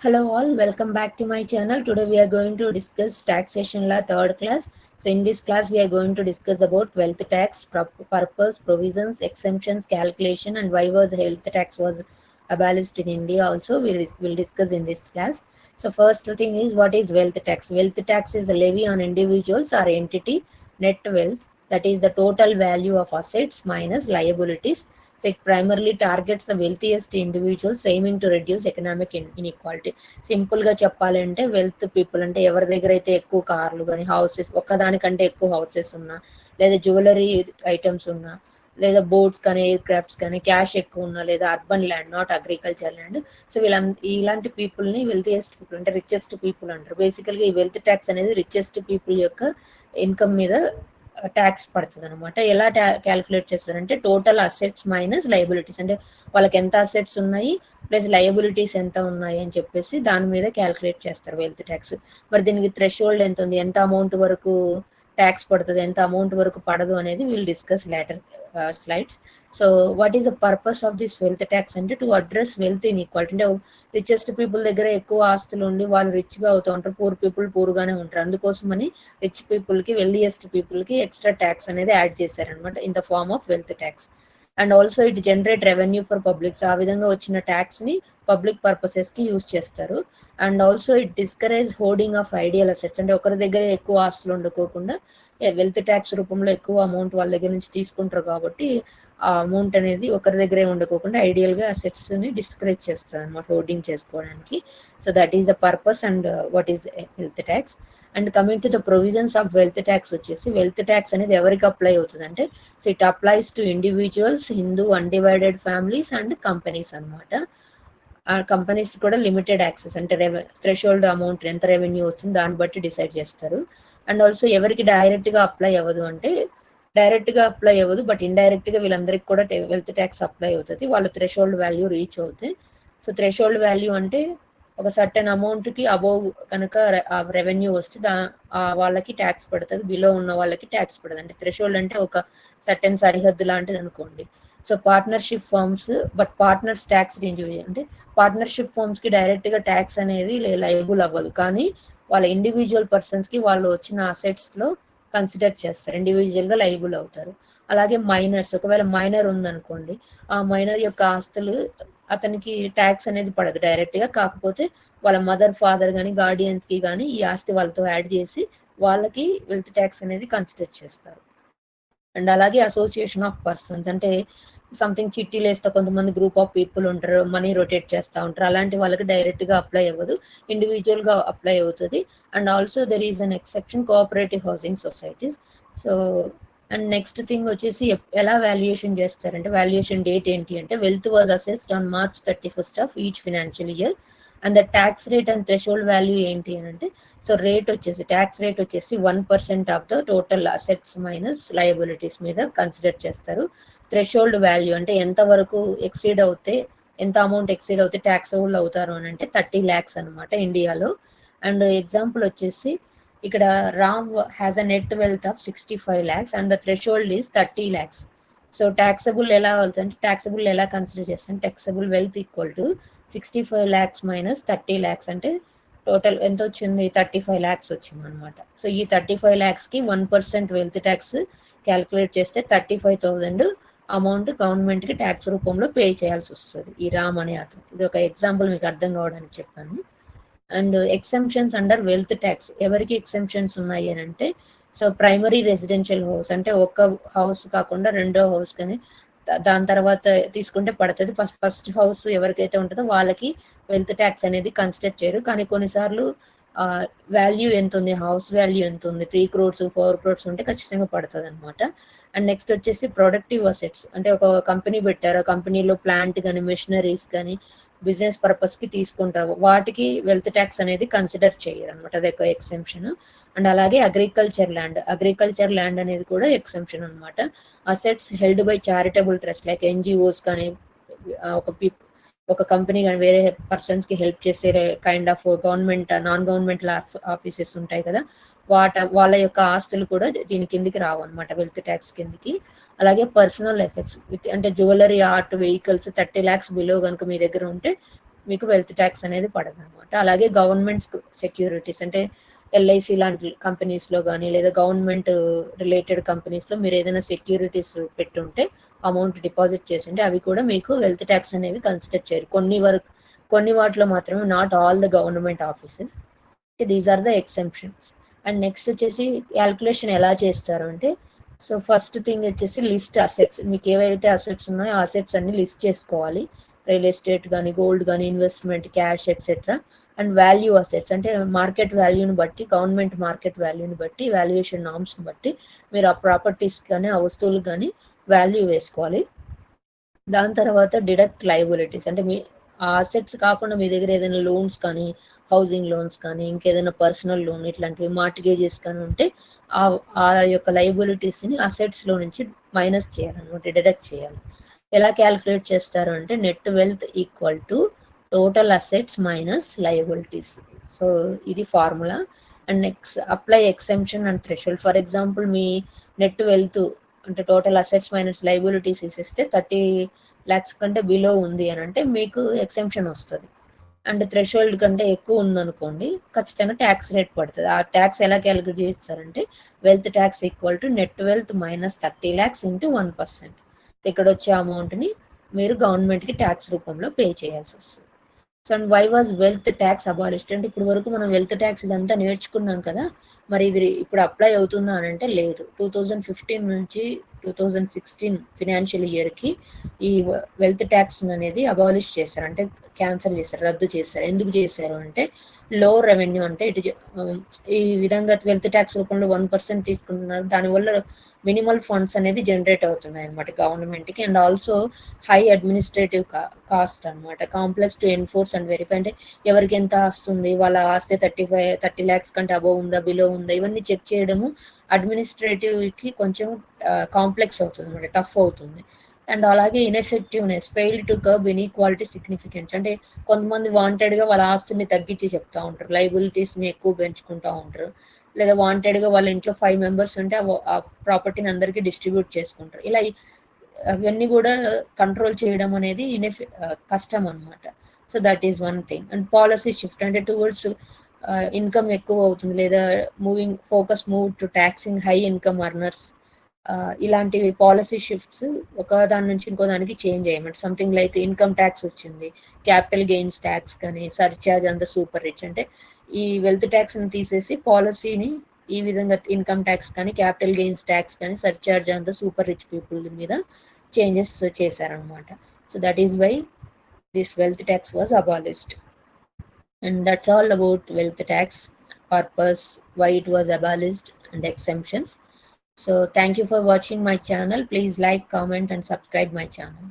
Hello all, welcome back to my channel. Today we are going to discuss taxation law third class. So in this class we are going to discuss about wealth tax, purpose, provisions, exemptions, calculation, and why was health tax was abolished in India also we will discuss in this class. So first thing is, what is wealth tax? Wealth tax is a levy on individuals or entity net wealth, that is the total value of assets minus liabilities. So it primarily targets the wealthiest individuals, aiming to reduce economic inequality. Simple గా చెప్పాలంటే wealth people అంటే ఎవరి దగ్గర అయితే ఎక్కువ కార్లు కానీ houses, ఒక్కదానికంటే ఎక్కువ హౌసెస్ ఉన్నా, లేదా జ్యువెలరీ ఐటమ్స్ ఉన్నా, లేదా బోట్స్ కానీ ఎయిర్ క్రాఫ్ట్స్ కానీ క్యాష్ ఎక్కువ ఉన్నా, లేదా urban land not agriculture land. So ఇలాంటి పీపుల్ని వెల్తియెస్ట్ పీపుల్ అంటే రిచెస్ట్ పీపుల్ అంటారు. బేసికల్గా ఈ వెల్త్ ట్యాక్స్ అనేది రిచెస్ట్ పీపుల్ యొక్క ఇన్కమ్ మీద ట్యాక్స్ పడుతుంది అనమాట. ఎలా క్యాలిక్యులేట్ చేస్తారంటే టోటల్ అసెట్స్ మైనస్ లయబిలిటీస్, అంటే వాళ్ళకి ఎంత అసెట్స్ ఉన్నాయి ప్లస్ లయబిలిటీస్ ఎంత ఉన్నాయి అని చెప్పేసి దాని మీద క్యాలిక్యులేట్ చేస్తారు వెల్త్ ట్యాక్స్. మరి దీనికి థ్రెషోల్డ్ ఎంత ఉంది, ఎంత అమౌంట్ వరకు ట్యాక్స్ పడుతుంది, ఎంత అమౌంట్ వరకు పడదు అనేది will discuss later slides. So what is the purpose of this wealth tax అంటే టు అడ్రస్ వెల్త్ ఇన్ఈక్వాలిటీ. అంటే రిచెస్ట్ పీపుల్ దగ్గర ఎక్కువ ఆస్తులు ఉండి వాళ్ళు రిచ్గా అవుతూ ఉంటారు, పూర్ పీపుల్ పూర్గానే ఉంటారు. అందుకోసమని రిచ్ పీపుల్కి, వెల్దియెస్ట్ పీపుల్కి ఎక్స్ట్రా ట్యాక్స్ అనేది యాడ్ చేశారనమాట in the form of wealth tax. And also it generate revenue for publics. ఆ విధంగా వచ్చిన ట్యాక్స్ని పబ్లిక్ పర్పసెస్కి యూజ్ చేస్తారు. And also it discourage hoarding of ideal assets, అంటే ఒకరి దగ్గర ఎక్కువ ఆస్తులు ఉండకోకుండా వెల్త్ ట్యాక్స్ రూపంలో ఎక్కువ అమౌంట్ వాళ్ళ దగ్గర నుంచి తీసుకుంటారు కాబట్టి ఆ అమౌంట్ అనేది ఒకరి దగ్గరే ఉండకోకుండా ఐడియల్గా అసెట్స్ని డిస్కరేజ్ చేస్తారు అనమాట హోర్డింగ్ చేసుకోవడానికి. So that is the purpose and what is wealth tax. And coming to the provisions of wealth tax వచ్చేసి, వెల్త్ ట్యాక్స్ అనేది ఎవరికి అప్లై అవుతుంది అంటే, so it applies to individuals, Hindu undivided families and companies అనమాట. ఆ companies కూడా limited access, అంటే threshold amount ఎంత రెవెన్యూ వస్తుంది దాన్ని బట్టి డిసైడ్ చేస్తారు. అండ్ ఆల్సో ఎవరికి డైరెక్ట్గా అప్లై అవ్వదు అంటే, డైరెక్ట్గా అప్లై అవ్వదు బట్ ఇండైరెక్ట్గా వీళ్ళందరికీ కూడా వెల్త్ ట్యాక్స్ అప్లై అవుతుంది, వాళ్ళ థ్రెషోల్డ్ వాల్యూ రీచ్ అవుతాయి. సో థ్రెషోల్డ్ వాల్యూ అంటే ఒక సర్టెన్ అమౌంట్కి అబోవ్ కనుక రెవెన్యూ వస్తే వాళ్ళకి ట్యాక్స్ పడుతుంది, బిలో ఉన్న వాళ్ళకి ట్యాక్స్ పడుతుంది. అంటే థ్రెషోల్డ్ అంటే ఒక సర్టెన్ సరిహద్దు లాంటిది అనుకోండి. So partnership firms, but partners tax individual, అంటే పార్ట్నర్షిప్ ఫర్మ్స్కి డైరెక్ట్గా ట్యాక్స్ అనేది లయబుల్ అవ్వదు, కానీ వాళ్ళ ఇండివిజువల్ పర్సన్స్కి వాళ్ళు వచ్చిన అసెట్స్లో కన్సిడర్ చేస్తారు, ఇండివిజువల్గా లయబుల్ అవుతారు. అలాగే మైనర్స్, ఒకవేళ మైనర్ ఉందనుకోండి, ఆ మైనర్ యొక్క ఆస్తులు అతనికి ట్యాక్స్ అనేది పడదు డైరెక్ట్గా, కాకపోతే వాళ్ళ మదర్, ఫాదర్ కానీ గార్డియన్స్కి కానీ ఈ ఆస్తి వాళ్ళతో యాడ్ చేసి వాళ్ళకి వెల్త్ ట్యాక్స్ అనేది కన్సిడర్ చేస్తారు. అండ్ అలాగే అసోసియేషన్ ఆఫ్ పర్సన్స్, అంటే సంథింగ్ చిట్టీలు వేస్తే కొంతమంది గ్రూప్ ఆఫ్ పీపుల్ ఉంటారు, మనీ రొటేట్ చేస్తూ ఉంటారు, అలాంటి వాళ్ళకి డైరెక్ట్గా అప్లై అవ్వదు, ఇండివిజువల్గా అప్లై అవుతుంది. And also there is an exception, cooperative housing societies. So and next thing వచ్చేసి ఎలా వాల్యుయేషన్ చేస్తారంటే, వాల్యుయేషన్ డేట్ ఏంటి అంటే, wealth was assessed on March 31st of each financial year. And the tax rate and threshold value ఏంటి అని అంటే, so rate వచ్చేసి, tax rate వచ్చేసి 1% of the total assets minus liabilities మీద కన్సిడర్ చేస్తారు. థ్రెషోల్డ్ వాల్యూ అంటే ఎంత వరకు ఎక్సీడ్ అవుతే, ఎంత అమౌంట్ ఎక్సీడ్ అవుతే ట్యాక్సబుల్ అవుతారు అని అంటే 30 lakhs అనమాట ఇండియాలో. అండ్ ఎగ్జాంపుల్ వచ్చేసి ఇక్కడ Ram has a net wealth of 65 lakhs and the threshold is 30 lakhs. So taxable ఎలా అవుతుంది అంటే, ట్యాక్సబుల్ ఎలా కన్సిడర్ చేస్తాం, taxable wealth equal to 65 lakhs minus 30 lakhs, అంటే టోటల్ ఎంత వచ్చింది, 35 lakhs వచ్చింది అనమాట. సో ఈ 35 lakhsకి 1% వెల్త్ ట్యాక్స్ క్యాలిక్యులేట్ చేస్తే 35,000 అమౌంట్ గవర్నమెంట్కి ట్యాక్స్ రూపంలో పే చేయాల్సి వస్తుంది ఈ రామ్ అనే అతను. ఇది ఒక ఎగ్జాంపుల్ మీకు అర్థం కావడానికి చెప్పాను. అండ్ ఎక్సెంప్షన్స్ అండర్ వెల్త్ ట్యాక్స్, ఎవరికి ఎక్సెంప్షన్స్ ఉన్నాయి అని అంటే, సో ప్రైమరీ రెసిడెన్షియల్ హౌస్, అంటే ఒక్క హౌస్ కాకుండా రెండో హౌస్ కానీ దాని తర్వాత తీసుకుంటే పడుతుంది. ఫస్ట్ హౌస్ ఎవరికైతే ఉంటుందో వాళ్ళకి వెల్త్ ట్యాక్స్ అనేది కన్సిడర్ చేయరు, కానీ కొన్నిసార్లు వాల్యూ ఎంత ఉంది, హౌస్ వాల్యూ ఎంత ఉంది, 3 crores 4 crores ఉంటే ఖచ్చితంగా పడుతుంది అనమాట. అండ్ నెక్స్ట్ వచ్చేసి ప్రొడక్టివ్ అసెట్స్, అంటే ఒక కంపెనీ పెట్టారు, కంపెనీలో ప్లాంట్ కానీ మెషినరీస్ కానీ బిజినెస్ పర్పస్కి తీసుకుంటారు, వాటికి వెల్త్ ట్యాక్స్ అనేది కన్సిడర్ చేయరు అనమాట, అది ఒక ఎక్సెంప్షన్. అండ్ అలాగే అగ్రికల్చర్ ల్యాండ్ అనేది కూడా ఎక్సెంప్షన్ అనమాట. Assets held by charitable trust like NGOs కానీ, ఒక కంపెనీ కానీ వేరే పర్సన్స్కి హెల్ప్ చేసే kind of government, non governmental offices ఉంటాయి కదా, వాళ్ళ యొక్క ఆస్తులు కూడా దీని కిందికి రావు అనమాట, వెల్త్ ట్యాక్స్ కిందికి. అలాగే పర్సనల్ ఎఫెక్ట్స్, అంటే jewellery, art, vehicles 30 lakhs below కనుక మీ దగ్గర ఉంటే మీకు వెల్త్ ట్యాక్స్ అనేది పడదు అనమాట. అలాగే గవర్నమెంట్ సెక్యూరిటీస్ అంటే ఎల్ఐసి లాంటి కంపెనీస్లో కానీ లేదా గవర్నమెంట్ రిలేటెడ్ కంపెనీస్లో మీరు ఏదైనా సెక్యూరిటీస్ పెట్టుంటే అమౌంట్ డిపాజిట్ చేసింటే అవి కూడా మీకు వెల్త్ ట్యాక్స్ అనేవి కన్సిడర్ చేయరు. కొన్ని వాటిలో మాత్రమే, not all the government offices. These are the exemptions. And next వచ్చేసి క్యాల్కులేషన్ ఎలా చేస్తారు అంటే, సో ఫస్ట్ థింగ్ వచ్చేసి లిస్ట్ అసెట్స్. మీకు ఏవైతే అసెట్స్ ఉన్నాయో ఆ అసెట్స్ అన్ని లిస్ట్ చేసుకోవాలి. రియల్ ఎస్టేట్ కానీ, గోల్డ్ కానీ, investment, cash etcetera. And value assets అంటే మార్కెట్ వాల్యూని బట్టి, గవర్నమెంట్ మార్కెట్ వాల్యూని బట్టి, వాల్యుయేషన్ నామ్స్ని బట్టి మీరు ఆ ప్రాపర్టీస్ కానీ ఆ వస్తువులు కానీ వాల్యూ వేసుకోవాలి. దాని తర్వాత డిడక్ట్ లయబిలిటీస్ అంటే మీ ఆ అసెట్స్ కాకుండా మీ దగ్గర ఏదైనా లోన్స్ కానీ, హౌసింగ్ లోన్స్ కానీ, ఇంకేదైనా పర్సనల్ లోన్ ఇట్లాంటివి మార్టిగేజెస్ కానీ ఉంటే ఆ యొక్క లయబిలిటీస్ని అసెట్స్లో నుంచి మైనస్ చేయాలన్నమాట, డిడక్ట్ చేయాలి. ఎలా క్యాలిక్యులేట్ చేస్తారు అంటే net wealth equal to total assets minus liabilities. So ఇది formula. And next apply exemption and threshold. For example మీ నెట్ వెల్త్ అంటే టోటల్ అసెట్స్ మైనస్ లయబిలిటీస్ ఇస్తే 30 lakhs కంటే బిలో ఉంది అని అంటే మీకు ఎక్సెంప్షన్ వస్తుంది. అండ్ థ్రెషోల్డ్ కంటే ఎక్కువ ఉందనుకోండి ఖచ్చితంగా ట్యాక్స్ రేట్ పడుతుంది. ఆ ట్యాక్స్ ఎలా క్యాలిక్యులేట్ చేస్తారంటే wealth tax equal to net wealth minus 30 lakhs into 1%. ఇక్కడ వచ్చే అమౌంట్ని మీరు గవర్నమెంట్కి ట్యాక్స్ రూపంలో పే చేయాల్సి వస్తుంది. So and why was wealth tax abolished అంటే ఇప్పుడు వరకు మనం వెల్త్ ట్యాక్స్ ఇదంతా నేర్చుకున్నాం కదా, మరి ఇది ఇప్పుడు అప్లై అవుతుందా అని అంటే లేదు. 2015 నుంచి 2016 ఫినాన్షియల్ ఇయర్కి ఈ వెల్త్ ట్యాక్స్ అనేది అబాలిష్ చేశారు, అంటే క్యాన్సిల్ చేశారు, రద్దు చేశారు. ఎందుకు చేశారు అంటే లో రెవెన్యూ అంటే ఈ విధంగా వెల్త్ ట్యాక్స్ రూపంలో 1% తీసుకుంటున్నారు, దానివల్ల మినిమల్ ఫండ్స్ అనేది జనరేట్ అవుతున్నాయి అనమాట గవర్నమెంట్కి. And also high administrative cost అనమాట, complex to enforce and verify. అంటే ఎవరికి ఎంత వస్తుంది, వాళ్ళ ఆస్తి 30 lakhs కంటే అబోవ్ ఉందా, బిలో ఉందా, ఇవన్నీ చెక్ చేయడము అడ్మినిస్ట్రేటివ్కి కొంచెం కాంప్లెక్స్ అవుతుంది అనమాట, టఫ్ అవుతుంది. అండ్ అలాగే ineffectiveness, failed to curb inequality significant. అంటే కొంతమంది వాంటెడ్గా వాళ్ళ ఆస్తిని తగ్గించి చెప్తా ఉంటారు, లయబిలిటీస్ని ఎక్కువ పెంచుకుంటూ ఉంటారు, లేదా వాంటెడ్గా వాళ్ళ ఇంట్లో 5 members ఉంటే ఆ ప్రాపర్టీని అందరికీ డిస్ట్రిబ్యూట్ చేసుకుంటారు. ఇలా అవన్నీ కూడా కంట్రోల్ చేయడం అనేది కష్టం అనమాట. So that is one thing. And policy shift అంటే టువర్డ్స్ ఇన్కమ్ ఎక్కువ అవుతుంది, లేదా focus move to taxing high income అర్నర్స్. ఇలాంటివి పాలసీ షిఫ్ట్స్ ఒక దాని నుంచి ఇంకో దానికి చేంజ్ అయ్యమాట. సంథింగ్ లైక్ ఇన్కమ్ ట్యాక్స్ వచ్చింది, క్యాపిటల్ గెయిన్స్ ట్యాక్స్ కానీ, surcharge on the super rich. అంటే ఈ వెల్త్ ట్యాక్స్ని తీసేసి పాలసీని ఈ విధంగా ఇన్కమ్ ట్యాక్స్ కానీ, క్యాపిటల్ గెయిన్స్ ట్యాక్స్ కానీ, surcharge on the super rich people మీద చేంజెస్ చేశారనమాట. So that is why this wealth tax was abolished. And that's all about wealth tax, purpose, why it was abolished, and exemptions. So thank you for watching my channel. Please like, comment, and subscribe my channel.